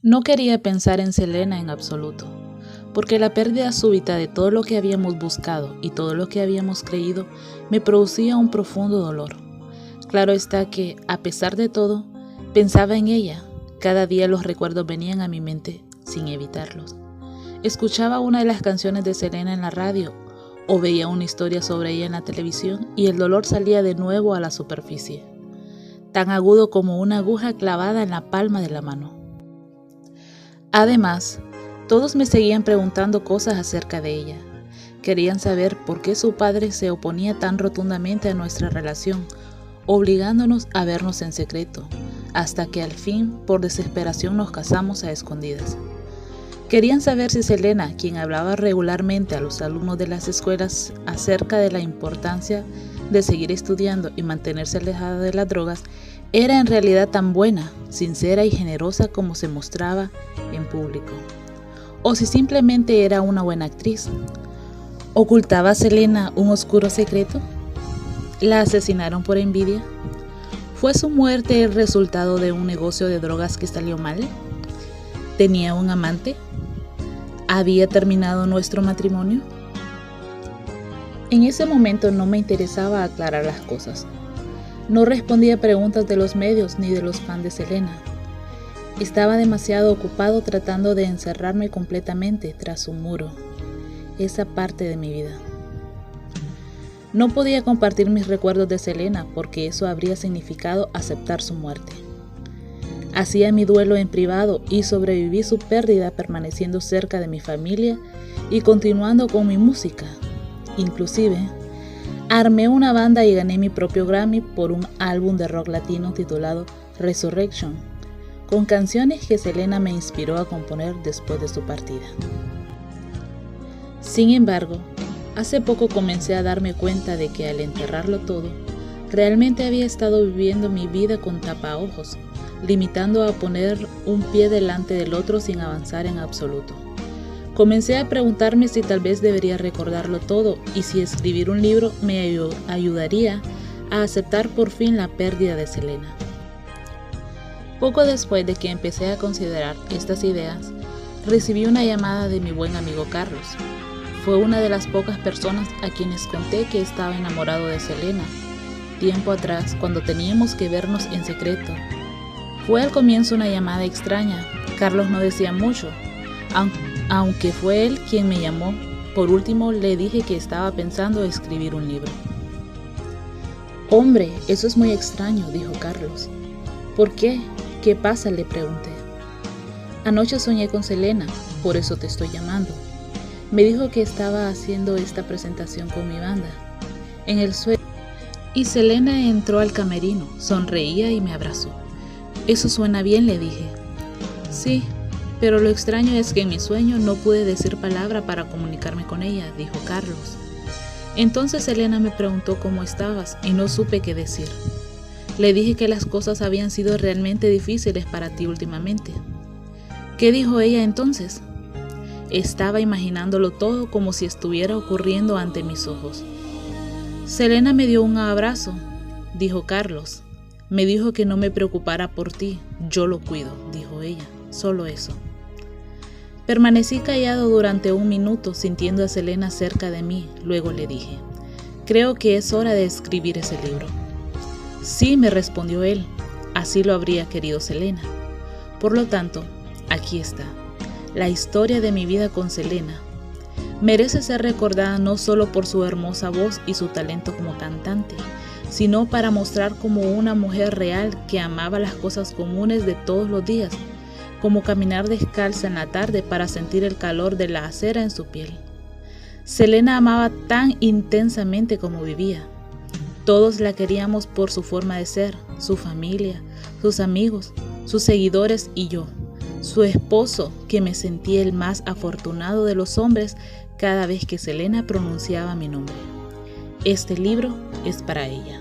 No quería pensar en Selena en absoluto, porque la pérdida súbita de todo lo que habíamos buscado y todo lo que habíamos creído me producía un profundo dolor. Claro está que, a pesar de todo, pensaba en ella. Cada día los recuerdos venían a mi mente sin evitarlos. Escuchaba una de las canciones de Selena en la radio o veía una historia sobre ella en la televisión y el dolor salía de nuevo a la superficie, tan agudo como una aguja clavada en la palma de la mano. Además, todos me seguían preguntando cosas acerca de ella. Querían saber por qué su padre se oponía tan rotundamente a nuestra relación, obligándonos a vernos en secreto, hasta que al fin, por desesperación, nos casamos a escondidas. Querían saber si Selena, quien hablaba regularmente a los alumnos de las escuelas acerca de la importancia de seguir estudiando y mantenerse alejada de las drogas, era en realidad tan buena, sincera y generosa como se mostraba en público, o si simplemente era una buena actriz. ¿Ocultaba Selena un oscuro secreto? ¿La asesinaron por envidia? ¿Fue su muerte el resultado de un negocio de drogas que salió mal? ¿Tenía un amante? ¿Había terminado nuestro matrimonio? En ese momento no me interesaba aclarar las cosas. No respondía a preguntas de los medios ni de los fans de Selena. Estaba demasiado ocupado tratando de encerrarme completamente tras un muro, esa parte de mi vida. No podía compartir mis recuerdos de Selena porque eso habría significado aceptar su muerte. Hacía mi duelo en privado y sobreviví su pérdida permaneciendo cerca de mi familia y continuando con mi música. Inclusive, armé una banda y gané mi propio Grammy por un álbum de rock latino titulado Resurrection, con canciones que Selena me inspiró a componer después de su partida. Sin embargo, hace poco comencé a darme cuenta de que al enterrarlo todo, realmente había estado viviendo mi vida con tapaojos, limitando a poner un pie delante del otro sin avanzar en absoluto. Comencé a preguntarme si tal vez debería recordarlo todo y si escribir un libro me ayudaría a aceptar por fin la pérdida de Selena. Poco después de que empecé a considerar estas ideas, recibí una llamada de mi buen amigo Carlos. Fue una de las pocas personas a quienes conté que estaba enamorado de Selena, tiempo atrás cuando teníamos que vernos en secreto. Fue al comienzo una llamada extraña. Carlos no decía mucho, aunque fue él quien me llamó. Por último le dije que estaba pensando escribir un libro. «Hombre, eso es muy extraño», dijo Carlos. «¿Por qué? ¿Qué pasa?», le pregunté. «Anoche soñé con Selena, por eso te estoy llamando. Me dijo que estaba haciendo esta presentación con mi banda. En el sueño, y Selena entró al camerino, sonreía y me abrazó. «Eso suena bien», le dije. «Sí, pero lo extraño es que en mi sueño no pude decir palabra para comunicarme con ella», dijo Carlos. Entonces Selena me preguntó cómo estabas y no supe qué decir. Le dije que las cosas habían sido realmente difíciles para ti últimamente. ¿Qué dijo ella entonces? Estaba imaginándolo todo como si estuviera ocurriendo ante mis ojos. «Selena me dio un abrazo», dijo Carlos. «Me dijo que no me preocupara por ti, yo lo cuido», dijo ella, solo eso. Permanecí callado durante un minuto sintiendo a Selena cerca de mí, luego le dije, «Creo que es hora de escribir ese libro». «Sí», me respondió él, «así lo habría querido Selena». Por lo tanto, aquí está, la historia de mi vida con Selena. Merece ser recordada no solo por su hermosa voz y su talento como cantante, sino para mostrar como una mujer real que amaba las cosas comunes de todos los días, como caminar descalza en la tarde para sentir el calor de la acera en su piel. Selena amaba tan intensamente como vivía. Todos la queríamos por su forma de ser, su familia, sus amigos, sus seguidores y yo, su esposo, que me sentía el más afortunado de los hombres cada vez que Selena pronunciaba mi nombre. Este libro es para ella.